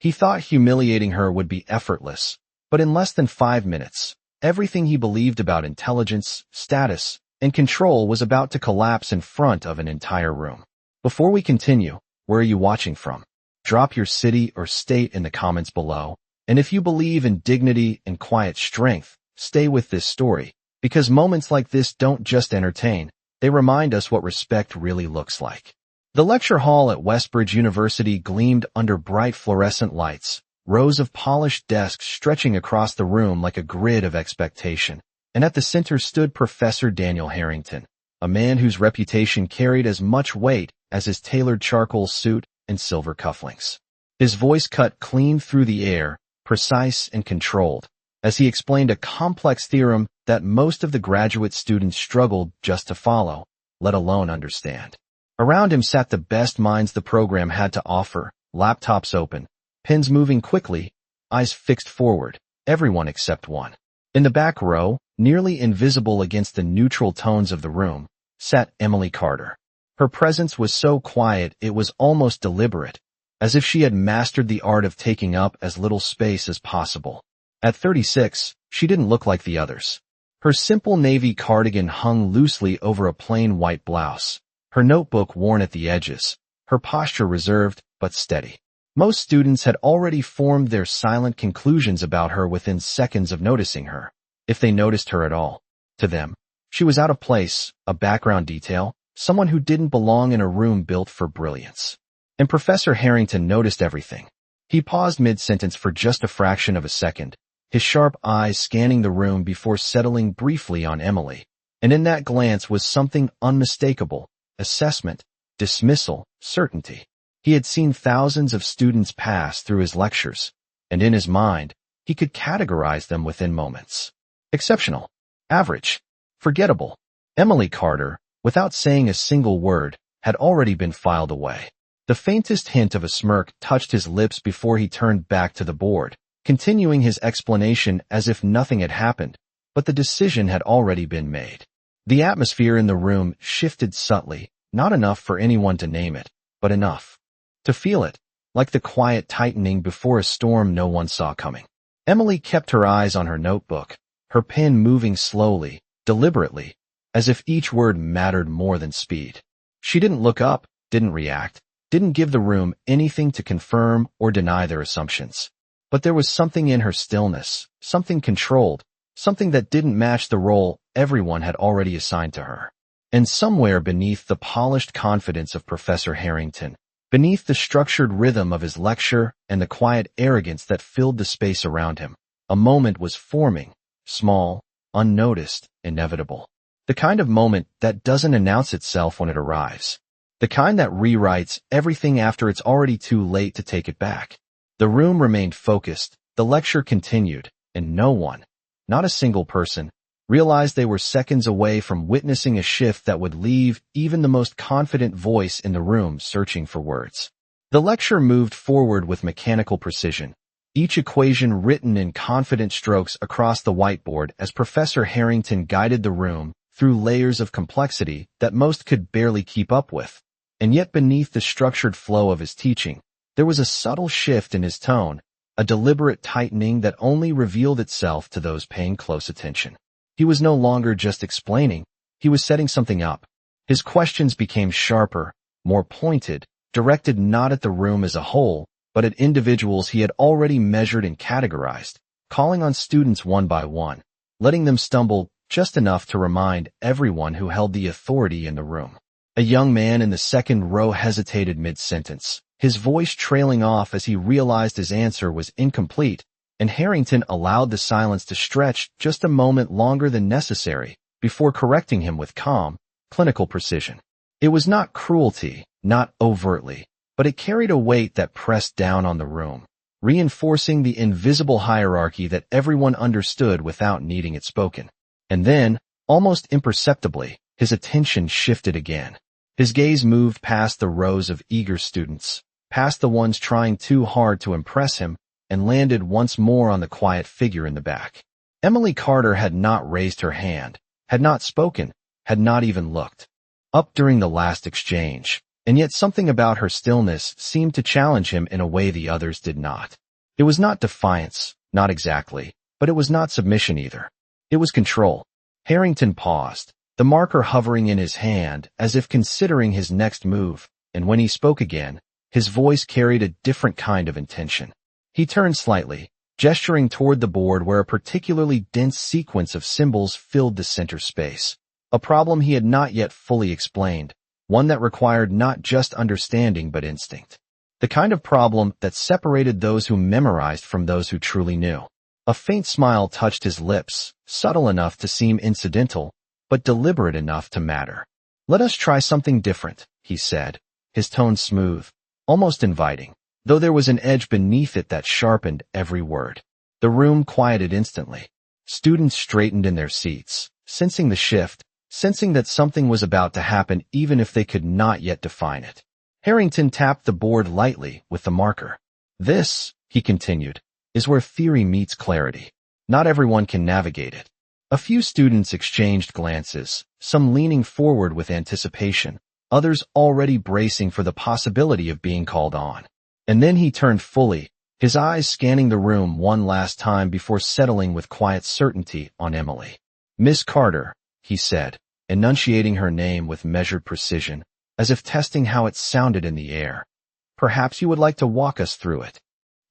He thought humiliating her would be effortless, but in less than 5 minutes, everything he believed about intelligence, status, and control was about to collapse in front of an entire room. Before we continue, where are you watching from? Drop your city or state in the comments below, and if you believe in dignity and quiet strength, stay with this story, because moments like this don't just entertain, they remind us what respect really looks like. The lecture hall at Westbridge University gleamed under bright fluorescent lights, rows of polished desks stretching across the room like a grid of expectation, and at the center stood Professor Daniel Harrington, a man whose reputation carried as much weight as his tailored charcoal suit and silver cufflinks. His voice cut clean through the air, precise and controlled, as he explained a complex theorem that most of the graduate students struggled just to follow, let alone understand. Around him sat the best minds the program had to offer, laptops open, pens moving quickly, eyes fixed forward, everyone except one. In the back row, nearly invisible against the neutral tones of the room, sat Emily Carter. Her presence was so quiet it was almost deliberate, as if she had mastered the art of taking up as little space as possible. At 36, she didn't look like the others. Her simple navy cardigan hung loosely over a plain white blouse, her notebook worn at the edges, her posture reserved but steady. Most students had already formed their silent conclusions about her within seconds of noticing her, if they noticed her at all. To them, she was out of place, a background detail, someone who didn't belong in a room built for brilliance. And Professor Harrington noticed everything. He paused mid-sentence for just a fraction of a second, his sharp eyes scanning the room before settling briefly on Emily. And in that glance was something unmistakable: assessment, dismissal, certainty. He had seen thousands of students pass through his lectures, and in his mind, he could categorize them within moments. Exceptional, average, forgettable. Emily Carter, without saying a single word, had already been filed away. The faintest hint of a smirk touched his lips before he turned back to the board, continuing his explanation as if nothing had happened, but the decision had already been made. The atmosphere in the room shifted subtly, not enough for anyone to name it, but enough to feel it, like the quiet tightening before a storm no one saw coming. Emily kept her eyes on her notebook, her pen moving slowly, deliberately, as if each word mattered more than speed. She didn't look up, didn't react, didn't give the room anything to confirm or deny their assumptions. But there was something in her stillness, something controlled, something that didn't match the role everyone had already assigned to her. And somewhere beneath the polished confidence of Professor Harrington, beneath the structured rhythm of his lecture and the quiet arrogance that filled the space around him, a moment was forming, small, unnoticed, inevitable. The kind of moment that doesn't announce itself when it arrives. The kind that rewrites everything after it's already too late to take it back. The room remained focused, the lecture continued, and no one, not a single person, realized they were seconds away from witnessing a shift that would leave even the most confident voice in the room searching for words. The lecture moved forward with mechanical precision, each equation written in confident strokes across the whiteboard as Professor Harrington guided the room through layers of complexity that most could barely keep up with. And yet beneath the structured flow of his teaching, there was a subtle shift in his tone, a deliberate tightening that only revealed itself to those paying close attention. He was no longer just explaining, he was setting something up. His questions became sharper, more pointed, directed not at the room as a whole, but at individuals he had already measured and categorized, calling on students one by one, letting them stumble just enough to remind everyone who held the authority in the room. A young man in the second row hesitated mid-sentence, his voice trailing off as he realized his answer was incomplete, and Harrington allowed the silence to stretch just a moment longer than necessary before correcting him with calm, clinical precision. It was not cruelty, not overtly, but it carried a weight that pressed down on the room, reinforcing the invisible hierarchy that everyone understood without needing it spoken. And then, almost imperceptibly, his attention shifted again. His gaze moved past the rows of eager students, past the ones trying too hard to impress him, and landed once more on the quiet figure in the back. Emily Carter had not raised her hand, had not spoken, had not even looked up during the last exchange, and yet something about her stillness seemed to challenge him in a way the others did not. It was not defiance, not exactly, but it was not submission either. It was control. Harrington paused, the marker hovering in his hand as if considering his next move, and when he spoke again, his voice carried a different kind of intention. He turned slightly, gesturing toward the board where a particularly dense sequence of symbols filled the center space. A problem he had not yet fully explained, one that required not just understanding but instinct. The kind of problem that separated those who memorized from those who truly knew. A faint smile touched his lips, subtle enough to seem incidental, but deliberate enough to matter. "Let us try something different," he said, his tone smooth, almost inviting, though there was an edge beneath it that sharpened every word. The room quieted instantly. Students straightened in their seats, sensing the shift, sensing that something was about to happen even if they could not yet define it. Harrington tapped the board lightly with the marker. "This," he continued, "is where theory meets clarity. Not everyone can navigate it." A few students exchanged glances, some leaning forward with anticipation, others already bracing for the possibility of being called on. And then he turned fully, his eyes scanning the room one last time before settling with quiet certainty on Emily. "Miss Carter," he said, enunciating her name with measured precision, as if testing how it sounded in the air. "Perhaps you would like to walk us through it."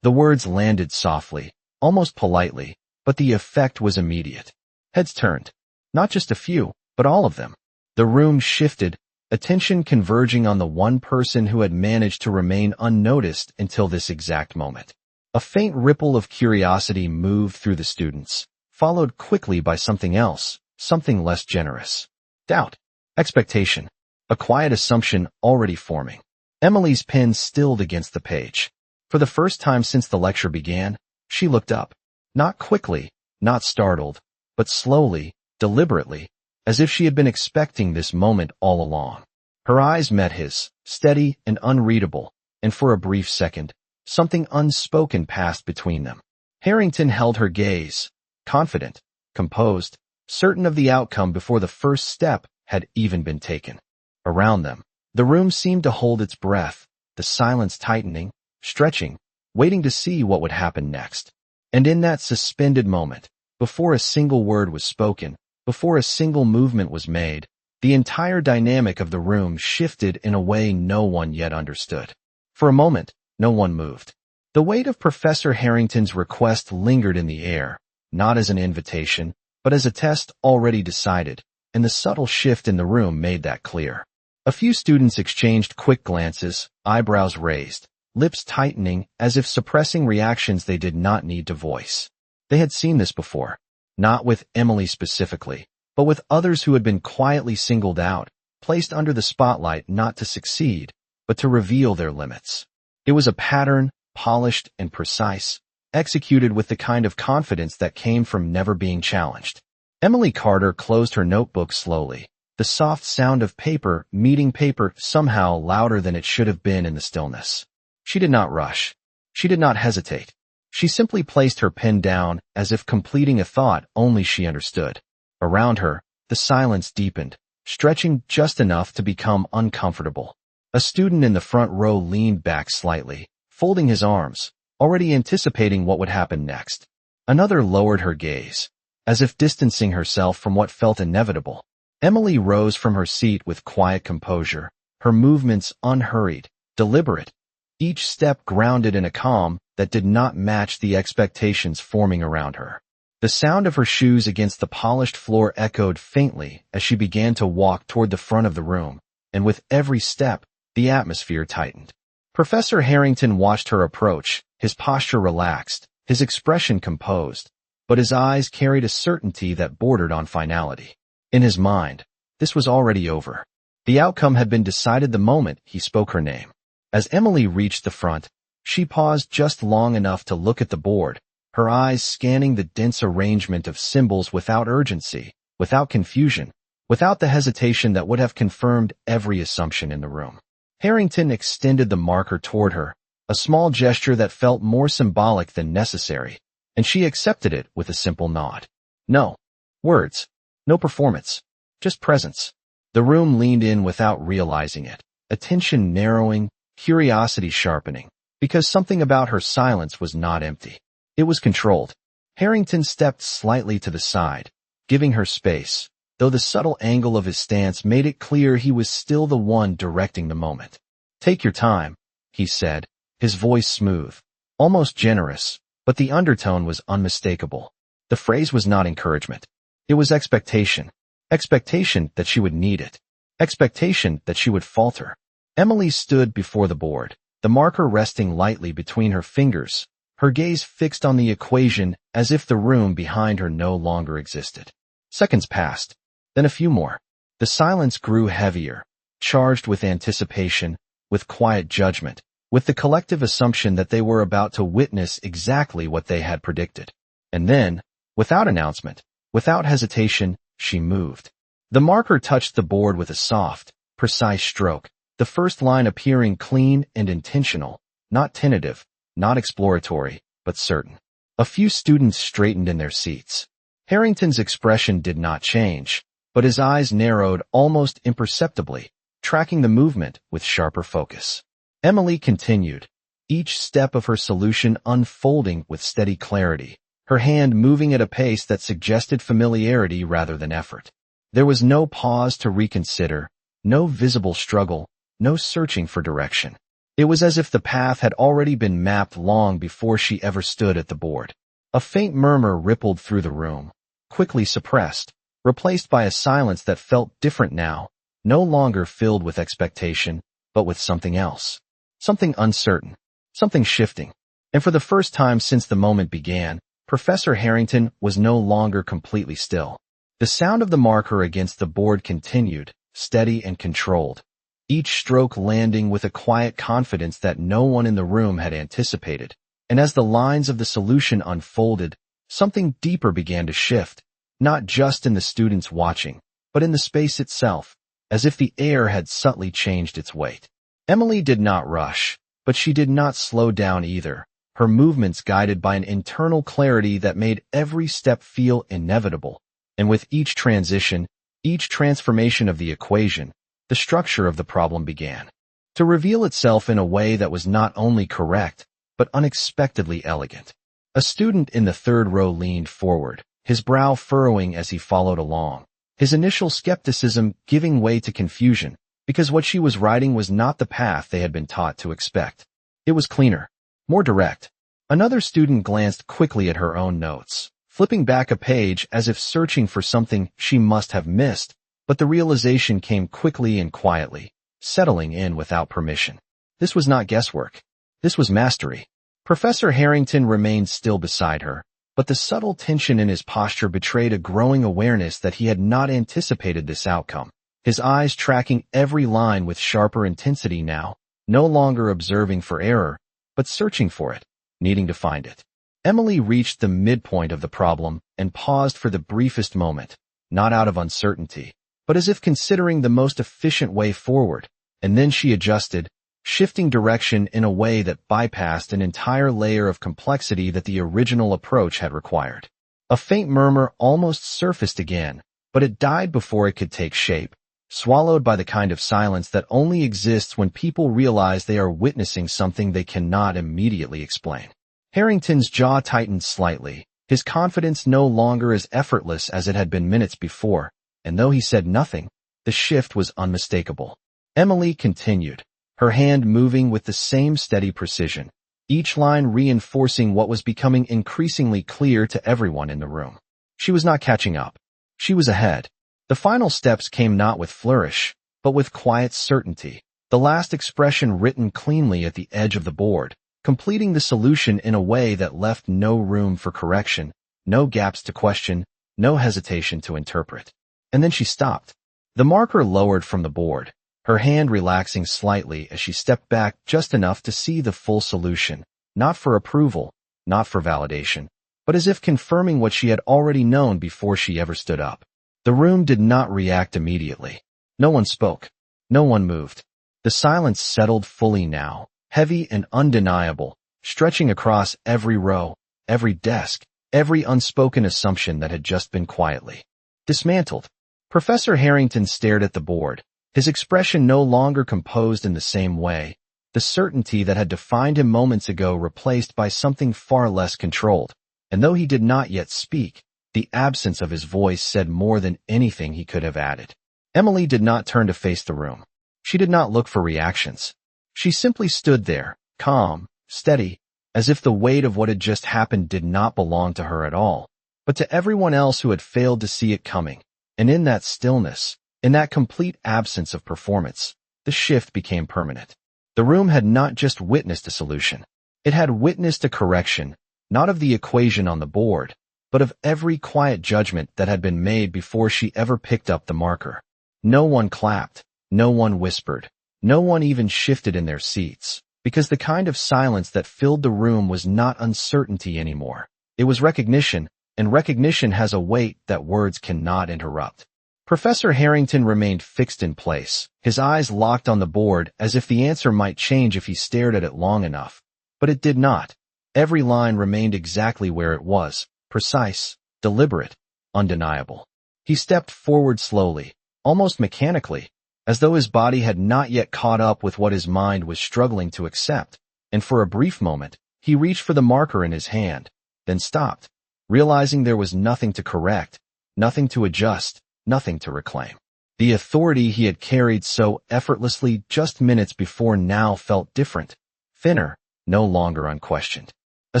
The words landed softly, almost politely, but the effect was immediate. Heads turned. Not just a few, but all of them. The room shifted, attention converging on the one person who had managed to remain unnoticed until this exact moment. A faint ripple of curiosity moved through the students, followed quickly by something else, something less generous. Doubt. Expectation. A quiet assumption already forming. Emily's pen stilled against the page. For the first time since the lecture began, she looked up. Not quickly, not startled, but slowly, deliberately, as if she had been expecting this moment all along. Her eyes met his, steady and unreadable, and for a brief second, something unspoken passed between them. Harrington held her gaze, confident, composed, certain of the outcome before the first step had even been taken. Around them, the room seemed to hold its breath, the silence tightening, stretching, waiting to see what would happen next. And in that suspended moment, before a single word was spoken, before a single movement was made, the entire dynamic of the room shifted in a way no one yet understood. For a moment, no one moved. The weight of Professor Harrington's request lingered in the air, not as an invitation, but as a test already decided, and the subtle shift in the room made that clear. A few students exchanged quick glances, eyebrows raised, lips tightening as if suppressing reactions they did not need to voice. They had seen this before, not with Emily specifically, but with others who had been quietly singled out, placed under the spotlight not to succeed, but to reveal their limits. It was a pattern, polished and precise, executed with the kind of confidence that came from never being challenged. Emily Carter closed her notebook slowly, the soft sound of paper meeting paper somehow louder than it should have been in the stillness. She did not rush. She did not hesitate. She simply placed her pen down as if completing a thought only she understood. Around her, the silence deepened, stretching just enough to become uncomfortable. A student in the front row leaned back slightly, folding his arms, already anticipating what would happen next. Another lowered her gaze, as if distancing herself from what felt inevitable. Emily rose from her seat with quiet composure, her movements unhurried, deliberate, each step grounded in a calm that did not match the expectations forming around her. The sound of her shoes against the polished floor echoed faintly as she began to walk toward the front of the room, and with every step, the atmosphere tightened. Professor Harrington watched her approach, his posture relaxed, his expression composed, but his eyes carried a certainty that bordered on finality. In his mind, this was already over. The outcome had been decided the moment he spoke her name. As Emily reached the front, she paused just long enough to look at the board, her eyes scanning the dense arrangement of symbols without urgency, without confusion, without the hesitation that would have confirmed every assumption in the room. Harrington extended the marker toward her, a small gesture that felt more symbolic than necessary, and she accepted it with a simple nod. No words, no performance, just presence. The room leaned in without realizing it, attention narrowing, curiosity sharpening, because something about her silence was not empty. It was controlled. Harrington stepped slightly to the side, giving her space, though the subtle angle of his stance made it clear he was still the one directing the moment. "Take your time," he said, his voice smooth, almost generous, but the undertone was unmistakable. The phrase was not encouragement. It was expectation. Expectation that she would need it. Expectation that she would falter. Emily stood before the board, the marker resting lightly between her fingers, her gaze fixed on the equation as if the room behind her no longer existed. Seconds passed, then a few more. The silence grew heavier, charged with anticipation, with quiet judgment, with the collective assumption that they were about to witness exactly what they had predicted. And then, without announcement, without hesitation, she moved. The marker touched the board with a soft, precise stroke, the first line appearing clean and intentional, not tentative, not exploratory, but certain. A few students straightened in their seats. Harrington's expression did not change, but his eyes narrowed almost imperceptibly, tracking the movement with sharper focus. Emily continued, each step of her solution unfolding with steady clarity, her hand moving at a pace that suggested familiarity rather than effort. There was no pause to reconsider, no visible struggle, no searching for direction. It was as if the path had already been mapped long before she ever stood at the board. A faint murmur rippled through the room, quickly suppressed, replaced by a silence that felt different now, no longer filled with expectation, but with something else. Something uncertain, something shifting. And for the first time since the moment began, Professor Harrington was no longer completely still. The sound of the marker against the board continued, steady and controlled, each stroke landing with a quiet confidence that no one in the room had anticipated. And as the lines of the solution unfolded, something deeper began to shift, not just in the students watching, but in the space itself, as if the air had subtly changed its weight. Emily did not rush, but she did not slow down either, her movements guided by an internal clarity that made every step feel inevitable. And with each transition, each transformation of the equation, the structure of the problem began to reveal itself in a way that was not only correct, but unexpectedly elegant. A student in the third row leaned forward, his brow furrowing as he followed along, his initial skepticism giving way to confusion, because what she was writing was not the path they had been taught to expect. It was cleaner, more direct. Another student glanced quickly at her own notes, flipping back a page as if searching for something she must have missed, but the realization came quickly and quietly, settling in without permission. This was not guesswork. This was mastery. Professor Harrington remained still beside her, but the subtle tension in his posture betrayed a growing awareness that he had not anticipated this outcome. His eyes tracking every line with sharper intensity now, no longer observing for error, but searching for it, needing to find it. Emily reached the midpoint of the problem and paused for the briefest moment, not out of uncertainty, but as if considering the most efficient way forward, and then she adjusted, shifting direction in a way that bypassed an entire layer of complexity that the original approach had required. A faint murmur almost surfaced again, but it died before it could take shape, swallowed by the kind of silence that only exists when people realize they are witnessing something they cannot immediately explain. Harrington's jaw tightened slightly, his confidence no longer as effortless as it had been minutes before, and though he said nothing, the shift was unmistakable. Emily continued, her hand moving with the same steady precision, each line reinforcing what was becoming increasingly clear to everyone in the room. She was not catching up. She was ahead. The final steps came not with flourish, but with quiet certainty, the last expression written cleanly at the edge of the board, completing the solution in a way that left no room for correction, no gaps to question, no hesitation to interpret. And then she stopped. The marker lowered from the board, her hand relaxing slightly as she stepped back just enough to see the full solution, not for approval, not for validation, but as if confirming what she had already known before she ever stood up. The room did not react immediately. No one spoke. No one moved. The silence settled fully now, heavy and undeniable, stretching across every row, every desk, every unspoken assumption that had just been quietly dismantled. Professor Harrington stared at the board, His expression no longer composed in the same way, the certainty that had defined him moments ago replaced by something far less controlled. And though he did not yet speak, the absence of his voice said more than anything he could have added. Emily did not turn to face the room. She did not look for reactions. She simply stood there, calm, steady, as if the weight of what had just happened did not belong to her at all, but to everyone else who had failed to see it coming. And in that stillness, in that complete absence of performance, the shift became permanent. The room had not just witnessed a solution. It had witnessed a correction, not of the equation on the board, but of every quiet judgment that had been made before she ever picked up the marker. No one clapped, no one whispered, no one even shifted in their seats, because the kind of silence that filled the room was not uncertainty anymore. It was recognition, and recognition has a weight that words cannot interrupt. Professor Harrington remained fixed in place, his eyes locked on the board as if the answer might change if he stared at it long enough. But it did not. Every line remained exactly where it was, precise, deliberate, undeniable. He stepped forward slowly, almost mechanically, as though his body had not yet caught up with what his mind was struggling to accept, and for a brief moment, he reached for the marker in his hand, then stopped, realizing there was nothing to correct, nothing to adjust, nothing to reclaim. The authority he had carried so effortlessly just minutes before now felt different, thinner, no longer unquestioned. A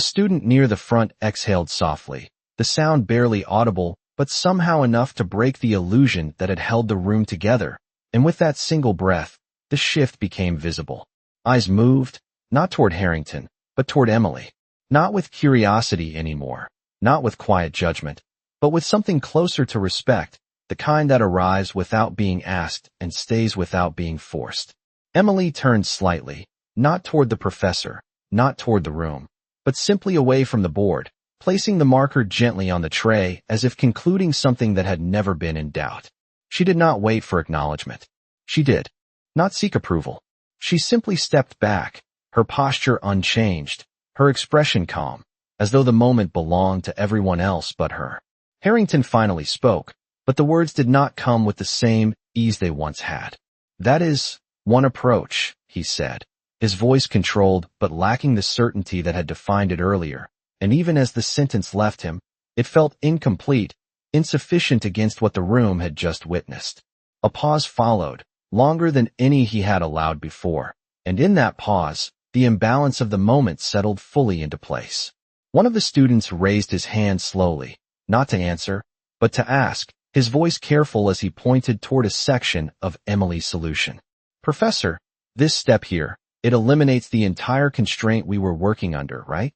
student near the front exhaled softly, the sound barely audible, but somehow enough to break the illusion that had held the room together, and with that single breath, the shift became visible. Eyes moved, not toward Harrington, but toward Emily. Not with curiosity anymore, not with quiet judgment, but with something closer to respect, the kind that arrives without being asked and stays without being forced. Emily turned slightly, not toward the professor, not toward the room, but simply away from the board, placing the marker gently on the tray as if concluding something that had never been in doubt. She did not wait for acknowledgement. She did not seek approval. She simply stepped back, her posture unchanged, her expression calm, as though the moment belonged to everyone else but her. Harrington finally spoke, but the words did not come with the same ease they once had. "That is one approach," he said, his voice controlled but lacking the certainty that had defined it earlier, and even as the sentence left him, it felt incomplete, insufficient against what the room had just witnessed. A pause followed, longer than any he had allowed before, and in that pause, the imbalance of the moment settled fully into place. One of the students raised his hand slowly, not to answer, but to ask, his voice careful as he pointed toward a section of Emily's solution. "Professor, this step here, it eliminates the entire constraint we were working under, right?"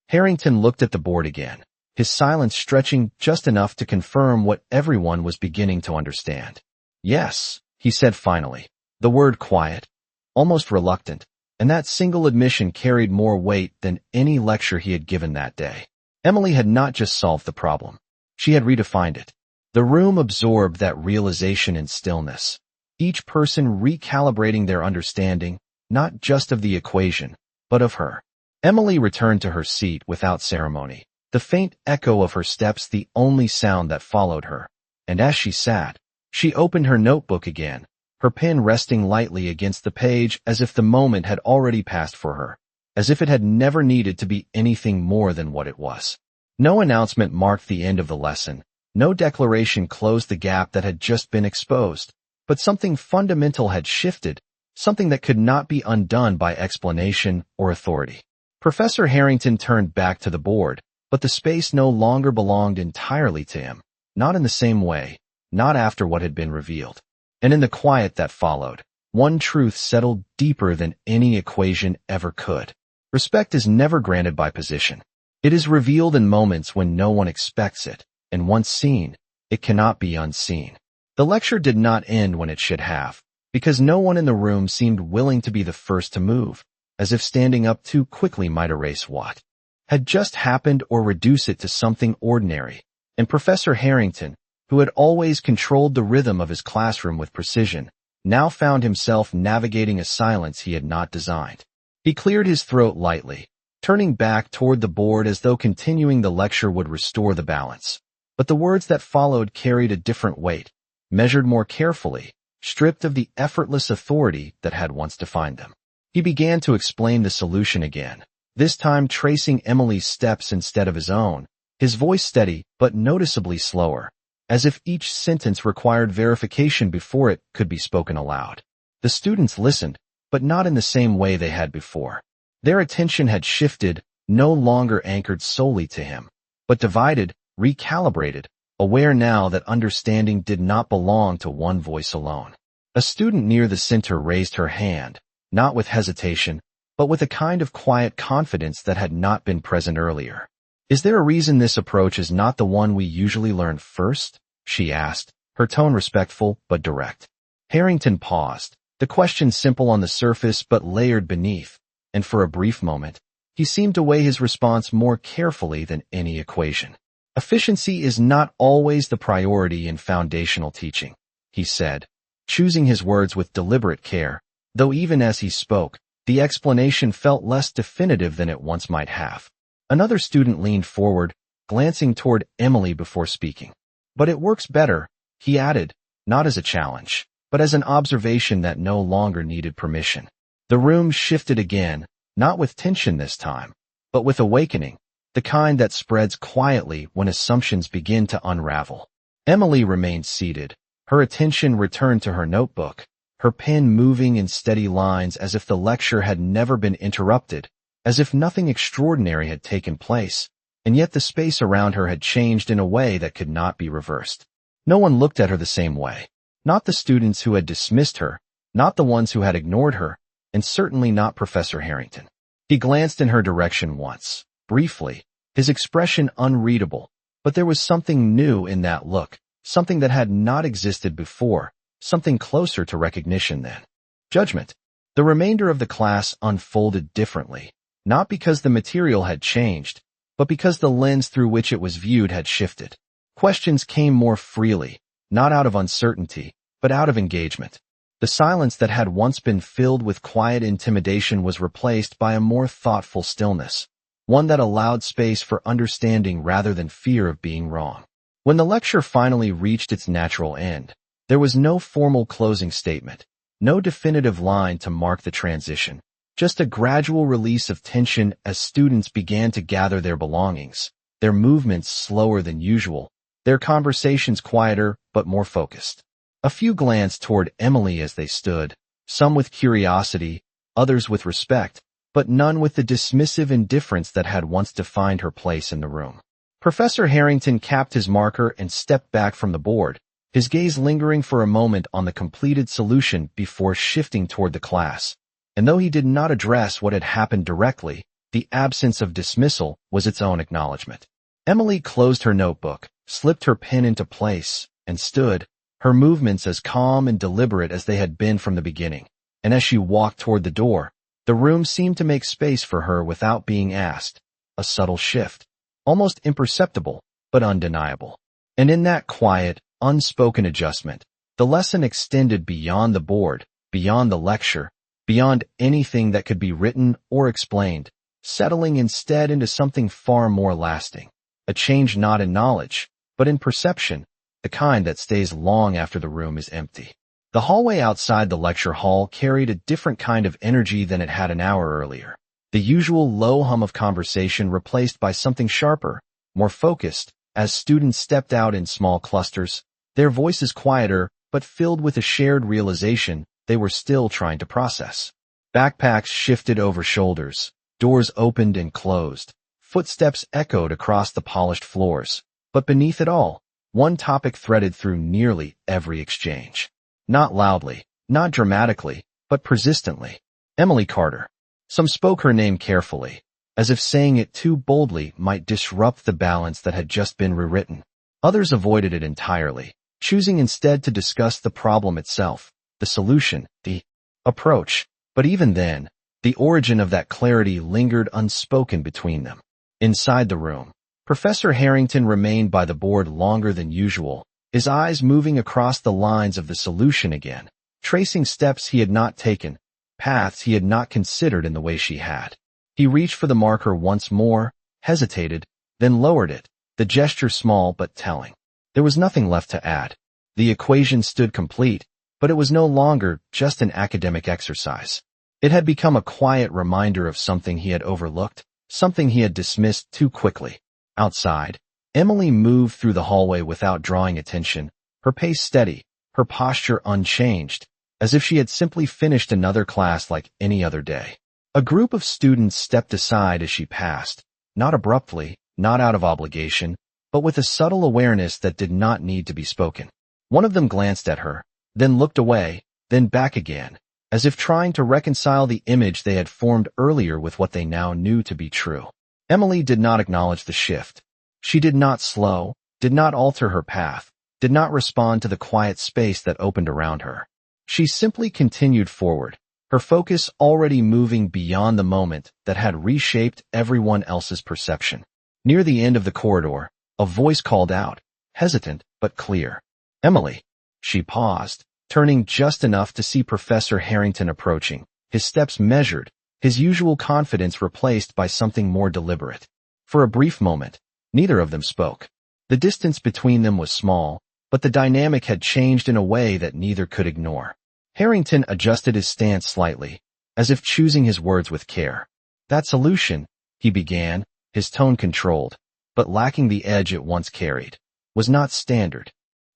Harrington looked at the board again, his silence stretching just enough to confirm what everyone was beginning to understand. "Yes," he said finally, the word quiet, almost reluctant, and that single admission carried more weight than any lecture he had given that day. Emily had not just solved the problem. She had redefined it. The room absorbed that realization in stillness, each person recalibrating their understanding, not just of the equation, but of her. Emily returned to her seat without ceremony, the faint echo of her steps the only sound that followed her, and as she sat, she opened her notebook again, her pen resting lightly against the page as if the moment had already passed for her, as if it had never needed to be anything more than what it was. No announcement marked the end of the lesson, no declaration closed the gap that had just been exposed, but something fundamental had shifted, something that could not be undone by explanation or authority. Professor Harrington turned back to the board, but the space no longer belonged entirely to him, not in the same way, not after what had been revealed. And in the quiet that followed, one truth settled deeper than any equation ever could. Respect is never granted by position. It is revealed in moments when no one expects it, and once seen, it cannot be unseen. The lecture did not end when it should have, because no one in the room seemed willing to be the first to move, as if standing up too quickly might erase what had just happened or reduce it to something ordinary. And Professor Harrington, who had always controlled the rhythm of his classroom with precision, now found himself navigating a silence he had not designed. He cleared his throat lightly, turning back toward the board as though continuing the lecture would restore the balance. But the words that followed carried a different weight, measured more carefully, stripped of the effortless authority that had once defined them. He began to explain the solution again, this time tracing Emily's steps instead of his own, his voice steady but noticeably slower, as if each sentence required verification before it could be spoken aloud. The students listened, but not in the same way they had before. Their attention had shifted, no longer anchored solely to him, but divided, recalibrated, aware now that understanding did not belong to one voice alone. A student near the center raised her hand, not with hesitation, but with a kind of quiet confidence that had not been present earlier. "Is there a reason this approach is not the one we usually learn first?" she asked, her tone respectful but direct. Harrington paused, the question simple on the surface but layered beneath, and for a brief moment, he seemed to weigh his response more carefully than any equation. "Efficiency is not always the priority in foundational teaching," he said, choosing his words with deliberate care, though even as he spoke, the explanation felt less definitive than it once might have. Another student leaned forward, glancing toward Emily before speaking. "But it works better," he added, not as a challenge, but as an observation that no longer needed permission. The room shifted again, not with tension this time, but with awakening, the kind that spreads quietly when assumptions begin to unravel. Emily remained seated, her attention returned to her notebook, her pen moving in steady lines as if the lecture had never been interrupted, as if nothing extraordinary had taken place, and yet the space around her had changed in a way that could not be reversed. No one looked at her the same way. Not the students who had dismissed her, not the ones who had ignored her, and certainly not Professor Harrington. He glanced in her direction once, briefly, his expression unreadable, but there was something new in that look, something that had not existed before, something closer to recognition than judgment. The remainder of the class unfolded differently, not because the material had changed, but because the lens through which it was viewed had shifted. Questions came more freely, not out of uncertainty, but out of engagement. The silence that had once been filled with quiet intimidation was replaced by a more thoughtful stillness, one that allowed space for understanding rather than fear of being wrong. When the lecture finally reached its natural end, there was no formal closing statement, no definitive line to mark the transition, just a gradual release of tension as students began to gather their belongings, their movements slower than usual, their conversations quieter but more focused. A few glanced toward Emily as they stood, some with curiosity, others with respect, but none with the dismissive indifference that had once defined her place in the room. Professor Harrington capped his marker and stepped back from the board, his gaze lingering for a moment on the completed solution before shifting toward the class. And though he did not address what had happened directly, the absence of dismissal was its own acknowledgement. Emily closed her notebook, slipped her pen into place, and stood, her movements as calm and deliberate as they had been from the beginning. And as she walked toward the door, the room seemed to make space for her without being asked, a subtle shift, almost imperceptible, but undeniable. And in that quiet, unspoken adjustment, the lesson extended beyond the board, beyond the lecture, beyond anything that could be written or explained, settling instead into something far more lasting, a change not in knowledge, but in perception, the kind that stays long after the room is empty. The hallway outside the lecture hall carried a different kind of energy than it had an hour earlier. The usual low hum of conversation replaced by something sharper, more focused, as students stepped out in small clusters, their voices quieter but filled with a shared realization they were still trying to process. Backpacks shifted over shoulders, doors opened and closed, footsteps echoed across the polished floors, but beneath it all, one topic threaded through nearly every exchange. Not loudly, not dramatically, but persistently. Emily Carter. Some spoke her name carefully, as if saying it too boldly might disrupt the balance that had just been rewritten. Others avoided it entirely, choosing instead to discuss the problem itself, the solution, the approach. But even then, the origin of that clarity lingered unspoken between them. Inside the room, Professor Harrington remained by the board longer than usual, his eyes moving across the lines of the solution again, tracing steps he had not taken, paths he had not considered in the way she had. He reached for the marker once more, hesitated, then lowered it, the gesture small but telling. There was nothing left to add. The equation stood complete, but it was no longer just an academic exercise. It had become a quiet reminder of something he had overlooked, something he had dismissed too quickly. Outside, Emily moved through the hallway without drawing attention, her pace steady, her posture unchanged, as if she had simply finished another class like any other day. A group of students stepped aside as she passed, not abruptly, not out of obligation, but with a subtle awareness that did not need to be spoken. One of them glanced at her, then looked away, then back again, as if trying to reconcile the image they had formed earlier with what they now knew to be true. Emily did not acknowledge the shift. She did not slow, did not alter her path, did not respond to the quiet space that opened around her. She simply continued forward, her focus already moving beyond the moment that had reshaped everyone else's perception. Near the end of the corridor, a voice called out, hesitant but clear. "Emily." She paused, turning just enough to see Professor Harrington approaching, his steps measured, his usual confidence replaced by something more deliberate. For a brief moment, neither of them spoke. The distance between them was small, but the dynamic had changed in a way that neither could ignore. Harrington adjusted his stance slightly, as if choosing his words with care. "That solution," he began, his tone controlled, but lacking the edge it once carried, "was not standard."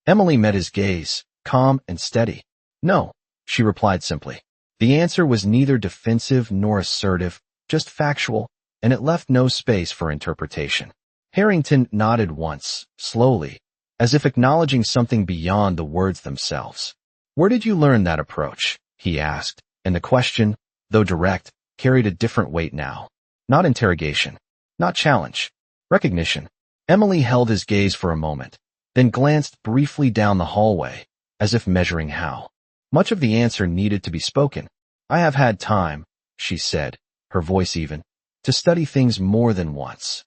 Emily met his gaze, calm and steady. "No," she replied simply. The answer was neither defensive nor assertive, just factual, and it left no space for interpretation. Harrington nodded once, slowly, as if acknowledging something beyond the words themselves. "Where did you learn that approach?" he asked, and the question, though direct, carried a different weight now. Not interrogation, not challenge, recognition. Emily held his gaze for a moment, then glanced briefly down the hallway, as if measuring how much of the answer needed to be spoken. "I have had time," she said, her voice even, "to study things more than once."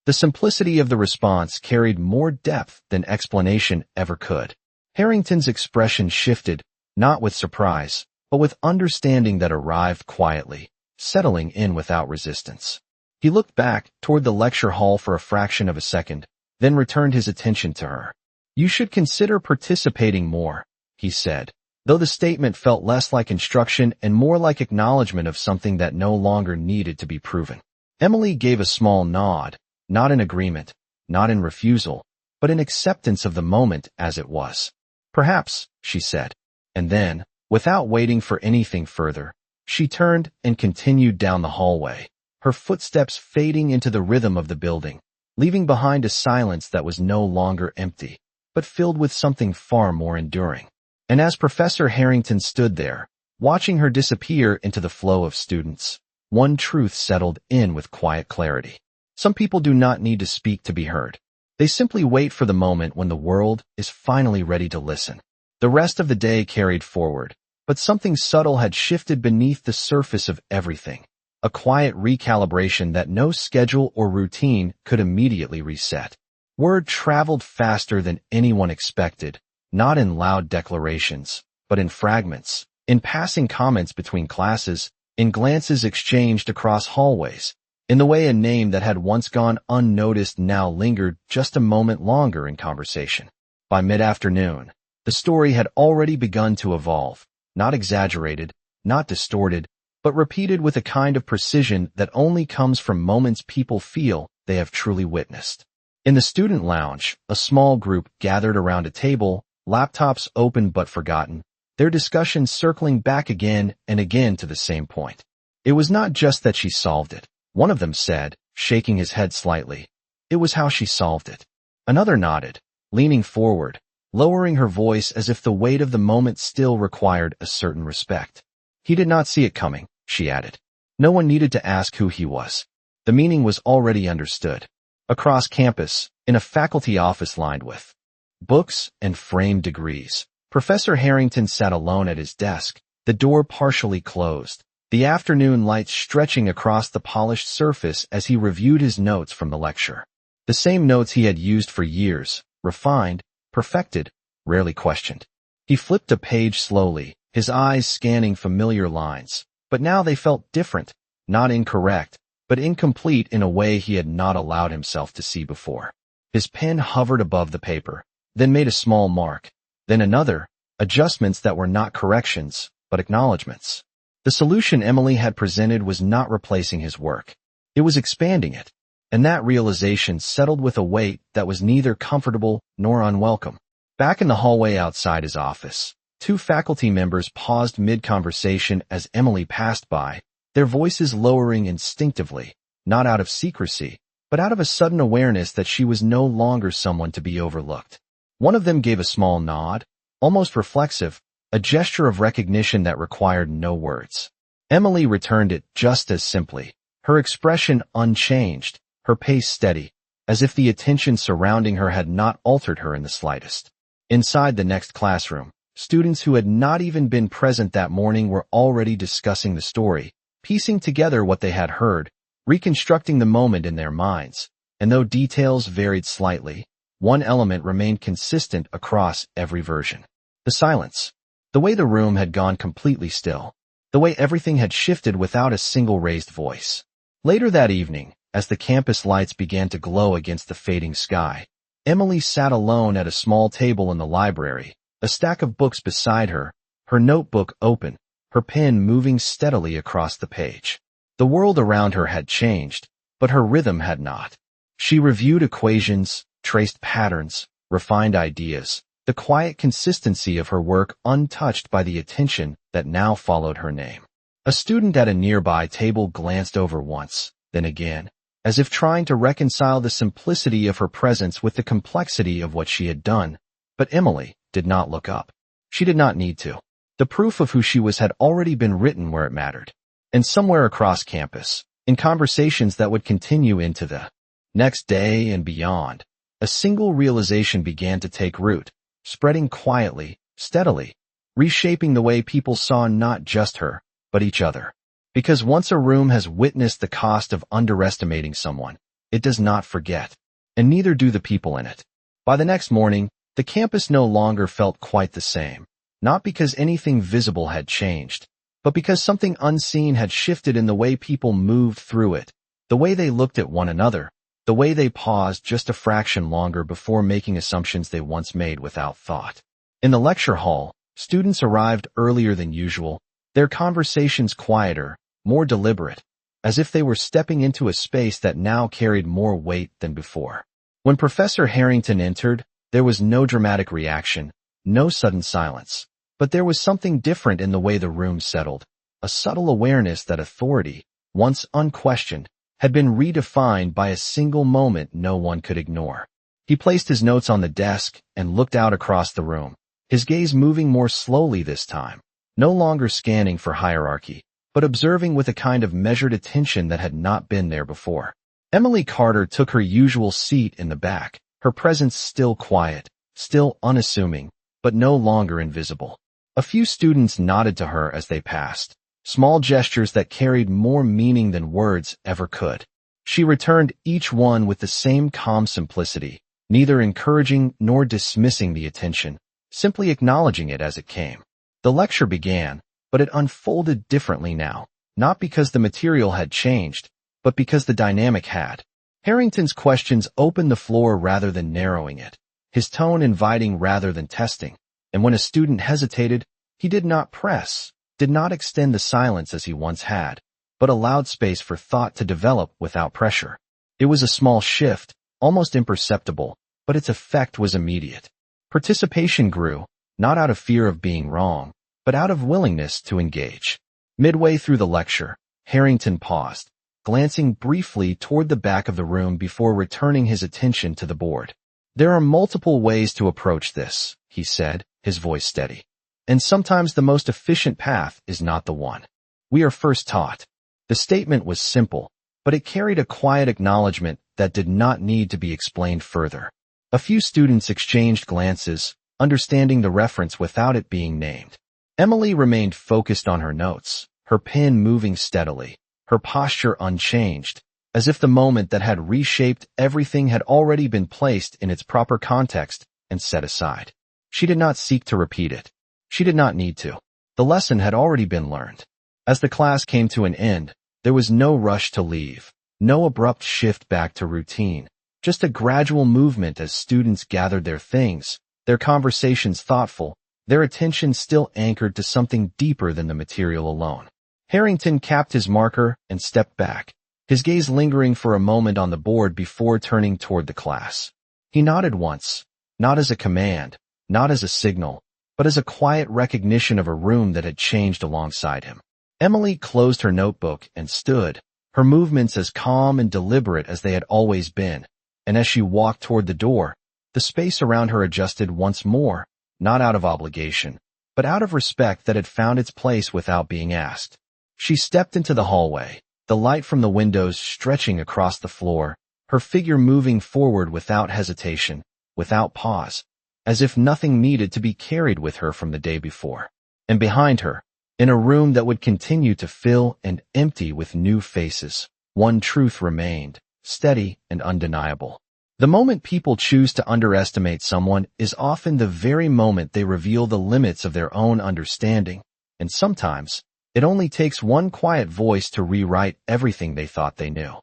The simplicity of the response carried more depth than explanation ever could. Harrington's expression shifted, not with surprise, but with understanding that arrived quietly, settling in without resistance. He looked back toward the lecture hall for a fraction of a second, then returned his attention to her. "You should consider participating more," he said, though the statement felt less like instruction and more like acknowledgement of something that no longer needed to be proven. Emily gave a small nod, not in agreement, not in refusal, but in acceptance of the moment as it was. "Perhaps," she said, and then, without waiting for anything further, she turned and continued down the hallway, her footsteps fading into the rhythm of the building, leaving behind a silence that was no longer empty, but filled with something far more enduring. And as Professor Harrington stood there, watching her disappear into the flow of students, one truth settled in with quiet clarity. Some people do not need to speak to be heard. They simply wait for the moment when the world is finally ready to listen. The rest of the day carried forward, but something subtle had shifted beneath the surface of everything, a quiet recalibration that no schedule or routine could immediately reset. Word traveled faster than anyone expected, not in loud declarations, but in fragments, in passing comments between classes, in glances exchanged across hallways, in the way a name that had once gone unnoticed now lingered just a moment longer in conversation. By mid-afternoon, the story had already begun to evolve, not exaggerated, not distorted, but repeated with a kind of precision that only comes from moments people feel they have truly witnessed. In the student lounge, a small group gathered around a table, laptops open but forgotten, their discussion circling back again and again to the same point. It was not just that she solved it, one of them said, shaking his head slightly. It was how she solved it. Another nodded, leaning forward, lowering her voice as if the weight of the moment still required a certain respect. He did not see it coming, she added. No one needed to ask who he was. The meaning was already understood. Across campus, in a faculty office lined with books and framed degrees, Professor Harrington sat alone at his desk, the door partially closed, the afternoon light stretching across the polished surface as he reviewed his notes from the lecture. The same notes he had used for years, refined, perfected, rarely questioned. He flipped a page slowly, his eyes scanning familiar lines, but now they felt different, not incorrect, but incomplete in a way he had not allowed himself to see before. His pen hovered above the paper, then made a small mark, then another, adjustments that were not corrections, but acknowledgments. The solution Emily had presented was not replacing his work. It was expanding it. And that realization settled with a weight that was neither comfortable nor unwelcome. Back in the hallway outside his office, two faculty members paused mid-conversation as Emily passed by, their voices lowering instinctively, not out of secrecy, but out of a sudden awareness that she was no longer someone to be overlooked. One of them gave a small nod, almost reflexive, a gesture of recognition that required no words. Emily returned it just as simply, her expression unchanged, her pace steady, as if the attention surrounding her had not altered her in the slightest. Inside the next classroom, students who had not even been present that morning were already discussing the story, piecing together what they had heard, reconstructing the moment in their minds, and though details varied slightly, one element remained consistent across every version. The silence. The way the room had gone completely still. The way everything had shifted without a single raised voice. Later that evening, as the campus lights began to glow against the fading sky, Emily sat alone at a small table in the library, a stack of books beside her, her notebook open, her pen moving steadily across the page. The world around her had changed, but her rhythm had not. She reviewed equations, traced patterns, refined ideas, the quiet consistency of her work untouched by the attention that now followed her name. A student at a nearby table glanced over once, then again, as if trying to reconcile the simplicity of her presence with the complexity of what she had done. But Emily did not look up. She did not need to. The proof of who she was had already been written where it mattered. And somewhere across campus, in conversations that would continue into the next day and beyond, a single realization began to take root, spreading quietly, steadily, reshaping the way people saw not just her, but each other. Because once a room has witnessed the cost of underestimating someone, it does not forget, and neither do the people in it. By the next morning, the campus no longer felt quite the same, not because anything visible had changed, but because something unseen had shifted in the way people moved through it, the way they looked at one another, the way they paused just a fraction longer before making assumptions they once made without thought. In the lecture hall, students arrived earlier than usual, their conversations quieter, more deliberate, as if they were stepping into a space that now carried more weight than before. When Professor Harrington entered, there was no dramatic reaction, no sudden silence, but there was something different in the way the room settled, a subtle awareness that authority, once unquestioned, had been redefined by a single moment no one could ignore. He placed his notes on the desk and looked out across the room, his gaze moving more slowly this time, no longer scanning for hierarchy, but observing with a kind of measured attention that had not been there before. Emily Carter took her usual seat in the back, her presence still quiet, still unassuming, but no longer invisible. A few students nodded to her as they passed, small gestures that carried more meaning than words ever could. She returned each one with the same calm simplicity, neither encouraging nor dismissing the attention, simply acknowledging it as it came. The lecture began, but it unfolded differently now, not because the material had changed, but because the dynamic had. Harrington's questions opened the floor rather than narrowing it, his tone inviting rather than testing, and when a student hesitated, he did not press, did not extend the silence as he once had, but allowed space for thought to develop without pressure. It was a small shift, almost imperceptible, but its effect was immediate. Participation grew, not out of fear of being wrong, but out of willingness to engage. Midway through the lecture, Harrington paused, glancing briefly toward the back of the room before returning his attention to the board. "There are multiple ways to approach this," he said, his voice steady. "And sometimes the most efficient path is not the one we are first taught." The statement was simple, but it carried a quiet acknowledgement that did not need to be explained further. A few students exchanged glances, understanding the reference without it being named. Emily remained focused on her notes, her pen moving steadily, her posture unchanged, as if the moment that had reshaped everything had already been placed in its proper context and set aside. She did not seek to repeat it. She did not need to. The lesson had already been learned. As the class came to an end, there was no rush to leave, no abrupt shift back to routine, just a gradual movement as students gathered their things, their conversations thoughtful, their attention still anchored to something deeper than the material alone. Harrington capped his marker and stepped back, his gaze lingering for a moment on the board before turning toward the class. He nodded once, not as a command, not as a signal, but as a quiet recognition of a room that had changed alongside him. Emily closed her notebook and stood, her movements as calm and deliberate as they had always been, and as she walked toward the door, the space around her adjusted once more, not out of obligation, but out of respect that had found its place without being asked. She stepped into the hallway, the light from the windows stretching across the floor, her figure moving forward without hesitation, without pause, as if nothing needed to be carried with her from the day before. And behind her, in a room that would continue to fill and empty with new faces, one truth remained, steady and undeniable. The moment people choose to underestimate someone is often the very moment they reveal the limits of their own understanding, and sometimes, it only takes one quiet voice to rewrite everything they thought they knew.